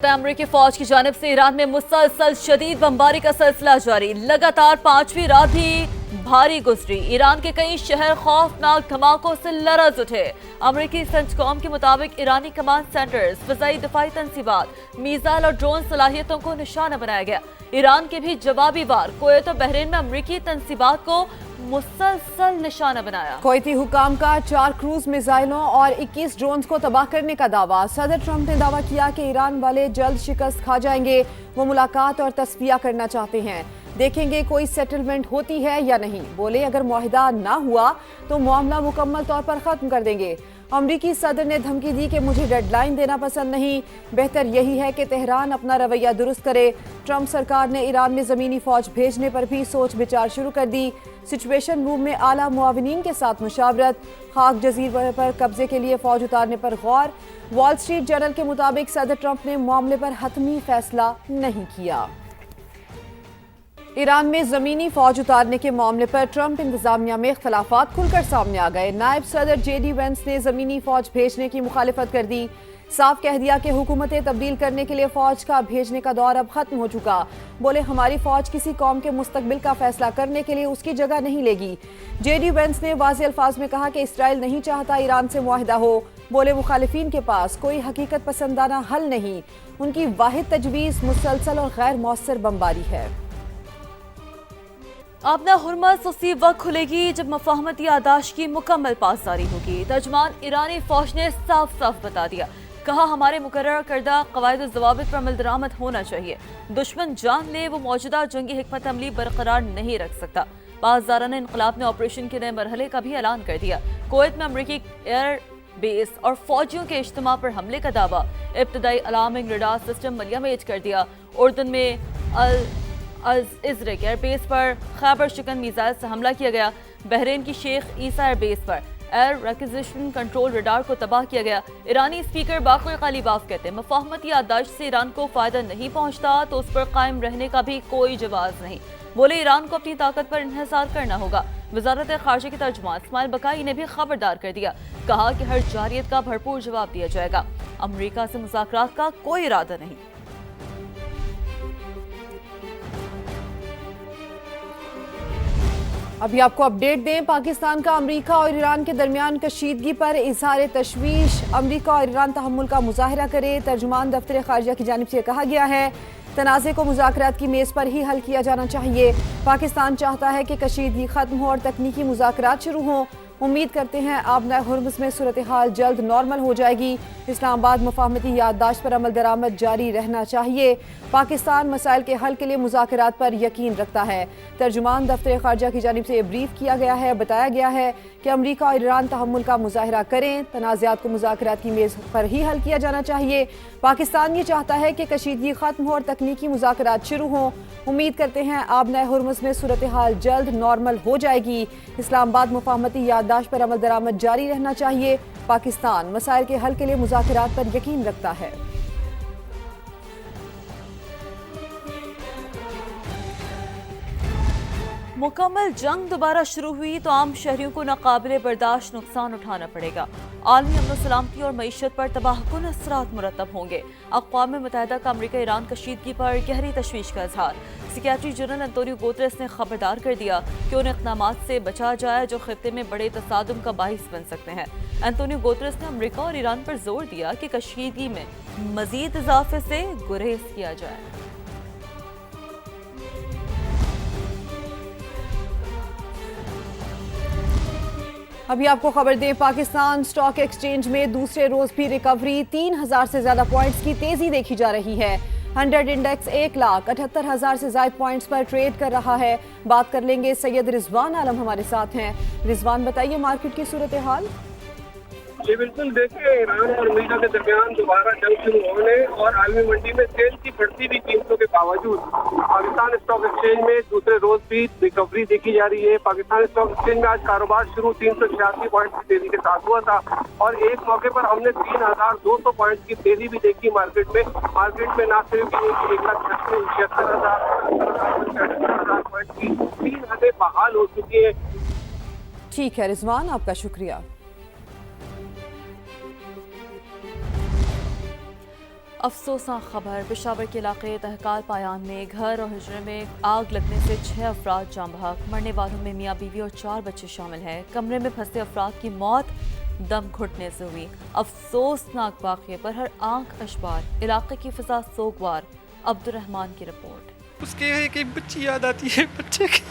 अमरीकी फौज की जानिब से ईरान में मुसलसल शदीद बमबारी का सिलसिला जारी। लगातार पांचवीं रात भी भारी गुजरी। ईरान के कई शहर खौफनाक धमाकों से लरज उठे। अमरीकी सेंटकॉम के मुताबिक ईरानी कमांड सेंटर्स, फिजाई दिफाई तंसीबात, मिसाइल और ड्रोन सलाहियतों को निशाना बनाया गया। ईरान के भी जवाबी वार कुवैत और बहरीन में अमरीकी तंसीबात को मुसलसल निशाना बनाया। कुवैती हुकाम का 4 क्रूज मिसाइलों और 21 ड्रोन्स को तबाह करने का दावा। सदर ट्रंप ने दावा किया कि ईरान वाले जल्द शिकस्त खा जाएंगे। वो मुलाकात और तस्फिया करना चाहते हैं, देखेंगे कोई सेटलमेंट होती है या नहीं। बोले अगर मुआहिदा ना हुआ तो मामला मुकम्मल तौर पर खत्म कर देंगे। अमरीकी सदर ने धमकी दी कि मुझे डेडलाइन देना पसंद नहीं, बेहतर यही है कि तेहरान अपना रवैया दुरुस्त करे। ट्रंप सरकार ने ईरान में ज़मीनी फौज भेजने पर भी सोच विचार शुरू कर दी। सिचुएशन रूम में आला मुआविनीन के साथ मुशावरत। खाक जजीरे पर कब्जे के लिए फौज उतारने पर गौर। वॉल स्ट्रीट जर्नल के मुताबिक सदर ट्रंप ने मामले पर हतमी फैसला नहीं किया। ईरान में ज़मीनी फौज उतारने के मामले पर ट्रंप इंतजामिया में इख्तलाफात खुलकर सामने आ गए। नायब सदर JD वेंस ने ज़मीनी फौज भेजने की मुखालिफत कर दी। साफ कह दिया कि हुकूमतें तब्दील करने के लिए फौज का भेजने का दौर अब खत्म हो चुका। बोले हमारी फौज किसी कौम के मुस्तकबिल का फैसला करने के लिए उसकी जगह नहीं लेगी। JD वेंस ने वाज़ेह अल्फाज में कहा कि इसराइल नहीं चाहता ईरान से मुआहिदा हो। बोले मुखालिफिन के पास कोई हकीकत पसंदाना हल नहीं, उनकी वाहिद तजवीज़ मुसलसल और गैर मौसर बमबारी है। अपना हुर्मस उसी वक्त खुलेगी जब मफाहमती यादाश्त की मुकम्मल पासदारी होगी। तर्जुमान ईरानी फौज ने साफ साफ बता दिया, कहा हमारे मुकर्रर करदा कवायद और ज़वाबित पर अमल दरामद होना चाहिए। दुश्मन जान ले वो मौजूदा जंगी हिकमत अमली बरकरार नहीं रख सकता। पासदाराना इनकलाब ने ऑपरेशन के नए मरहले का भी ऐलान कर दिया। कुवैत में अमरीकी एयर बेस और फौजियों के इज्तिमा पर हमले का दावा। इब्तदाई अलार्मिंग रडार सिस्टम मलिया में किया गया। उर्दन में इजरिक एयरबेस पर खैबर शिकन मिसाइल से हमला किया गया। बहरीन की शेख ईसा एयरबेस पर एयर रिक्विजिशन कंट्रोल रडार को तबाह किया गया। ईरानी स्पीकर बाक़र ग़ालिबाफ कहते हैं मफाहमती याददाश्त से ईरान को फ़ायदा नहीं पहुंचता तो उस पर कायम रहने का भी कोई जवाब नहीं। बोले ईरान को अपनी ताकत पर इन्हिसार करना होगा। वज़ारत ख़ारिजा के तर्जुमान इस्माइल बकाई ने भी खबरदार कर दिया, कहा कि हर जारियत का भरपूर जवाब दिया जाएगा। अमरीका से मुज़ाकरात का कोई इरादा नहीं। अभी आपको अपडेट दें, पाकिस्तान का अमेरिका और ईरान के दरमियान कशीदगी पर इज़हार तशवीश। अमेरिका और ईरान तहम्मुल का मुजाहरा करे। तर्जुमान दफ्तर ख़ारिजा की जानिब से कहा गया है तनाज़े को मुज़ाकरात की मेज़ पर ही हल किया जाना चाहिए। पाकिस्तान चाहता है कि कशीदगी ख़त्म हो और तकनीकी मुज़ाकरात शुरू हों। उम्मीद करते हैं आबना हुर्मुज़ में सूरत हाल जल्द नॉर्मल हो जाएगी। इस्लामाबाद मुफाहमती याददाश्त पर अमल दरामद जारी रहना चाहिए। पाकिस्तान मसाइल के हल के लिए मुज़ाकरात पर यकीन रखता है। तर्जुमान दफ्तर ख़ारिजा की जानिब से ब्रीफ किया गया है। बताया गया है कि अमरीका और ईरान तहम्मुल का मुज़ाहरा करें। तनाज़ात को मुज़ाकरात की मेज़ पर ही हल किया जाना चाहिए। पाकिस्तान ये चाहता है कि कशीदगी ख़त्म हो और तकनीकी मुज़ाकरात शुरू हों। उम्मीद करते हैं आबना हुर्मुज़ में सूरत हाल जल्द नॉर्मल हो जाएगी। इस्लामाबाद मुफाहमती याददाश्त पर अमल दरामद जारी रहना चाहिए। पाकिस्तान मसाइल के हल के लिए मुज़ाकरात पर यकीन रखता है। मुकम्मल जंग दोबारा शुरू हुई तो आम शहरियों को नाकाबिले बर्दाश्त नुकसान उठाना पड़ेगा। आलमी अमन सलामती और मईशत पर तबाहकुन असरात मुरतब होंगे। अक़वाम मुत्तहिदा का अमरीका ईरान कशीदगी पर गहरी तशवीश का इजहार। सेक्रेटरी जनरल एंटोनियो गुतेरेस ने खबरदार कर दिया कि उन इक़दामात से बचा जाए जो खित्ते में बड़े तसादुम का बाइस बन सकते हैं। एंटोनियो गुतेरेस ने अमरीका और ईरान पर जोर दिया कि कशीदगी में मजीद इजाफे से गुरेज किया जाए। अभी आपको खबर दें, पाकिस्तान स्टॉक एक्सचेंज में दूसरे रोज भी रिकवरी। 3000 से ज्यादा पॉइंट्स की तेजी देखी जा रही है। 100 इंडेक्स 1,78,000 से ज्यादा पॉइंट्स पर ट्रेड कर रहा है। बात कर लेंगे, सैयद रिजवान आलम हमारे साथ हैं। रिजवान बताइए मार्केट की सूरत हाल। जी बिल्कुल, देखिए ईरान और अमेरिका के दरमियान दोबारा जंग शुरू होने और आलमी मंडी में तेल की बढ़ती हुई कीमतों के बावजूद पाकिस्तान स्टॉक एक्सचेंज में दूसरे रोज भी रिकवरी देखी जा रही है। पाकिस्तान स्टॉक एक्सचेंज में आज कारोबार शुरू 386 पॉइंट की तेजी के साथ हुआ था और एक मौके पर हमने 3200 पॉइंट की तेजी भी देखी मार्केट में। ना सिर्फ 1,76,000 पॉइंट की 3 हदें बहाल हो चुकी है। ठीक है रिजवान, आपका शुक्रिया। अफसोसनाक खबर पेशावर के इलाके तहकाल पायान में घर और हिजरे में आग लगने से 6 अफराद जाँ बहक। मरने वालों में मियाँ बीवी और 4 बच्चे शामिल हैं। कमरे में फंसे अफराद की मौत दम घुटने से हुई। अफसोसनाक वाक़े पर हर आंख अशबार। इलाके की फिजा सोगवार। अब्दुर्रहमान की रिपोर्ट। उसके एक बच्ची याद आती है, बच्चे की।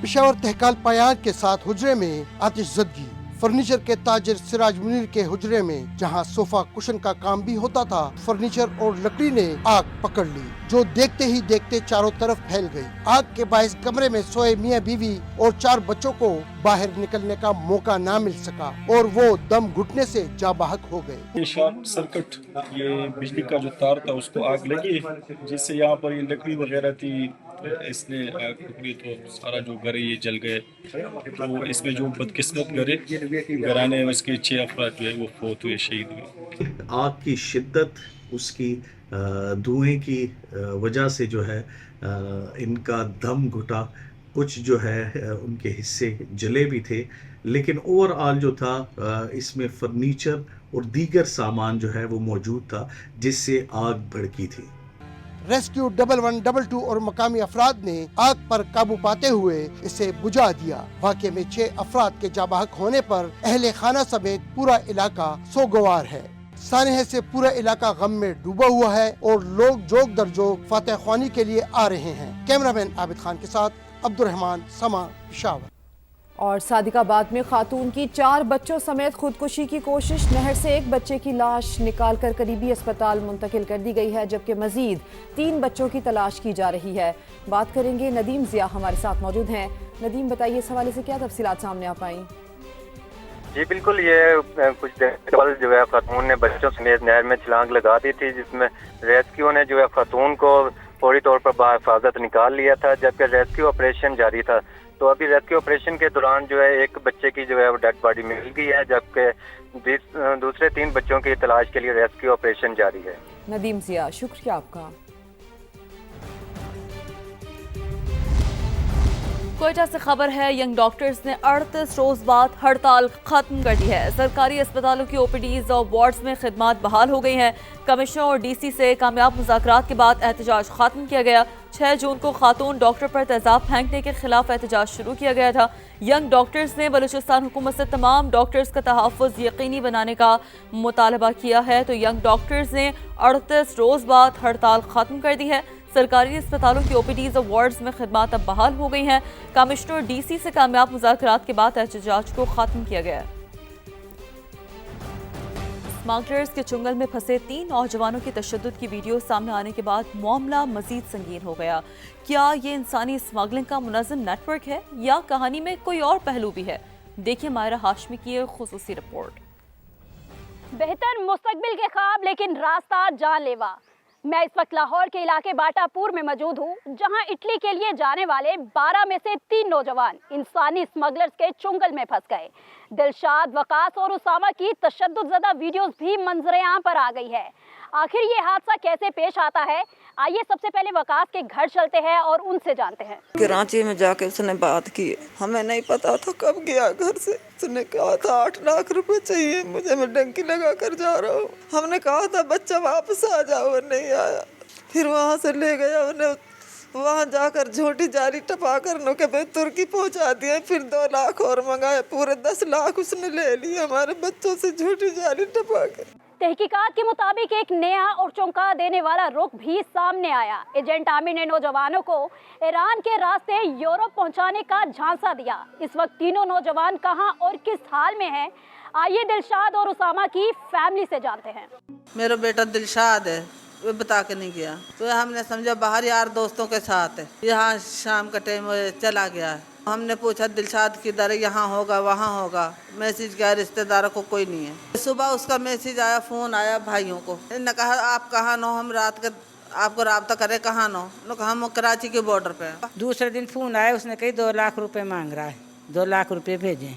पेशावर तहकाल पायान के साथ हुजरे में आतिशज़दगी। फर्नीचर के ताजिर सिराज मुनीर के हुजरे में जहां सोफा कुशन का काम भी होता था, फर्नीचर और लकड़ी ने आग पकड़ ली, जो देखते ही देखते चारों तरफ फैल गई। आग के बायस कमरे में सोए मियां बीवी और 4 बच्चों को बाहर निकलने का मौका ना मिल सका और वो दम घुटने से जाबाहक हो गए। ये शॉर्ट सर्किट, ये बिजली का जो तार था उसको आग लगी, जिससे यहाँ पर ये लकड़ी वगैरह थी, इसने आग पकड़ी तो सारा जो घर है ये जल गए। तो इसमें जो बदकिस्मत घराने उसके 6 अफराद जो है वो फौत हुए, शहीद हुए। आग की शिद्दत, उसकी धुएं की वजह से जो है इनका दम घुटा। कुछ जो है उनके हिस्से जले भी थे, लेकिन ओवरऑल जो था इसमें फर्नीचर और दीगर सामान जो है वो मौजूद था, जिससे आग भड़की थी। रेस्क्यू 1112 और मकामी अफराद ने आग पर काबू पाते हुए इसे बुझा दिया। वाक़े में 6 अफराद के जाबाहक होने पर अहले खाना समेत पूरा इलाका सोगवार है। सानहे से पूरा इलाका गम में डूबा हुआ है और लोग जोग दर जोग फातह ख्वानी के लिए आ रहे हैं। कैमरामैन आबिद खान के साथ अब्दुर्रहमान, समा, पेशावर। और सादिकाबाद में खातून की 4 बच्चों समेत खुदकुशी की कोशिश। नहर से एक बच्चे की लाश निकालकर करीबी अस्पताल मुंतकिल कर दी गई है, जबकि मजीद 3 बच्चों की तलाश की जा रही है। बात करेंगे, नदीम ज़िया हमारे साथ मौजूद हैं। नदीम, बताइए इस हवाले से क्या तफसीलात सामने आ पाई? जी बिल्कुल, ये कुछ देर कल जो है खातून ने बच्चों समेत नहर में छलांग लगा दी थी, जिसमें रेस्क्यू ने जो है खातून को फौरी तौर पर बाहिफाजत निकाल लिया था, जबकि रेस्क्यू ऑपरेशन जारी था। तो अभी रेस्क्यू ऑपरेशन के दौरान जो है एक बच्चे की जो है वो डेड बॉडी मिल गई है, जबकि दूसरे 3 बच्चों की तलाश के लिए रेस्क्यू ऑपरेशन जारी है। नदीम ज़िया, शुक्रिया आपका। कोयटा से खबर है, यंग डॉक्टर्स ने 38 रोज बाद हड़ताल खत्म कर दी है। सरकारी अस्पतालों की ओपीडीज और वार्ड्स में खिदमात बहाल हो गई हैं। कमिश्नर और डीसी से कामयाब मुज़ाकरात के बाद एहतजाज खत्म किया गया। 6 जून को खातून डॉक्टर पर तेजाब फेंकने के खिलाफ एहतजाज शुरू किया गया था। यंग डॉक्टर्स ने बलूचिस्तान हुकूमत से तमाम डॉक्टर्स का तहफ़्फ़ुज़ यकीनी बनाने का मुतालबा किया है। तो यंग डॉक्टर्स ने 38 रोज बाद हड़ताल खत्म कर दी है। सरकारी अस्पतालों की ओपीडीज और वार्ड्स में खिदमात अब बहाल हो गई हैं। कमिश्नर और डीसी से कामयाब मुज़ाकरात के बाद एहतजाज को खत्म किया गया। स्मगलर्स के चुंगल में फंसे 3 नौजवानों की तशद्दुद की वीडियो सामने आने के बाद मामला मजीद संगीन हो गया। क्या ये इंसानी स्मगलिंग का मुनज़्ज़म नेटवर्क है या कहानी में कोई और पहलू भी है? देखिए मायरा हाशमी की एक खुसूसी रिपोर्ट। बेहतर मुस्तकबिल के ख्वाब लेकिन रास्ता जानलेवा। मैं इस वक्त लाहौर के इलाके बाटापुर में मौजूद हूँ, जहाँ इटली के लिए जाने वाले 12 में से 3 नौजवान इंसानी स्मगलर्स के चुंगल में फंस गए। दिलशाद, वकास और उसामा की तशद्दुदज़दा वीडियोस भी मंजरे आम पर आ गई है। आखिर ये हादसा कैसे पेश आता है, आइए सबसे पहले वकास के घर चलते हैं और उनसे जानते हैं। कराची में जाके उसने बात की, हमें नहीं पता था कब गया घर से। उसने कहा था 8 लाख रुपए चाहिए मुझे, मैं डंकी लगा कर जा रहा हूँ। हमने कहा था बच्चा वापस आ जाओ, नहीं आया। फिर वहाँ से ले गया उन्हें, वहाँ जाकर झोटी जारी टपा कर के तुर्की पहुँचा दिया। फिर 2 लाख और मंगाए, पूरे 10 लाख उसने ले लिए हमारे बच्चों से झोटी जारी टपा कर। तहकीकात के मुताबिक एक नया और चौंका देने वाला रुख भी सामने आया। एजेंट आमिर ने नौजवानों को ईरान के रास्ते यूरोप पहुंचाने का झांसा दिया। इस वक्त तीनों नौजवान कहां और किस हाल में हैं, आइए दिलशाद और उसामा की फैमिली से जानते हैं। मेरा बेटा दिलशाद है, वो बता के नहीं गया, तो हमने समझा बाहर यार दोस्तों के साथ है, यहाँ शाम का टाइम चला गया है। हमने पूछा दिलशाद किधर है, यहाँ होगा वहाँ होगा, मैसेज किया, रिश्तेदारों को कोई नहीं है। सुबह उसका मैसेज आया, फ़ोन आया भाइयों को, इन्होंने कहा आप कहाँ नो, हम रात के आपको राब्ता करे, कहाँ नो, हम कराची के बॉर्डर पे। दूसरे दिन फ़ोन आया, उसने कही 2 लाख रुपए मांग रहा है, 2 लाख रुपए भेजें,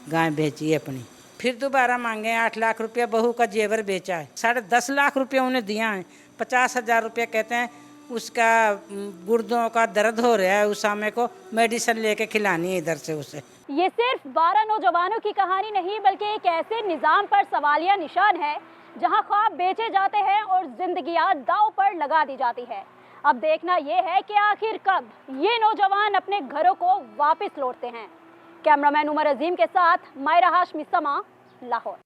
गाय बेची अपनी। फिर दोबारा मांगे 8 लाख रुपया, बहू का जेवर बेचा है, 10.5 लाख रुपया उन्हें दिया है। 50,000 रुपया कहते हैं उसका गुर्दों का दर्द हो रहा है, उसामे को मेडिसिन लेके खिलानी है इधर से उसे। ये सिर्फ 12 नौजवानों की कहानी नहीं बल्कि एक ऐसे निज़ाम पर सवालिया निशान है जहां ख्वाब बेचे जाते हैं और जिंदगियां दांव पर लगा दी जाती है। अब देखना ये है कि आखिर कब ये नौजवान अपने घरों को वापस लौटते हैं। कैमरामैन उमर अजीम के साथ मायरा हाशमी, समा, लाहौर।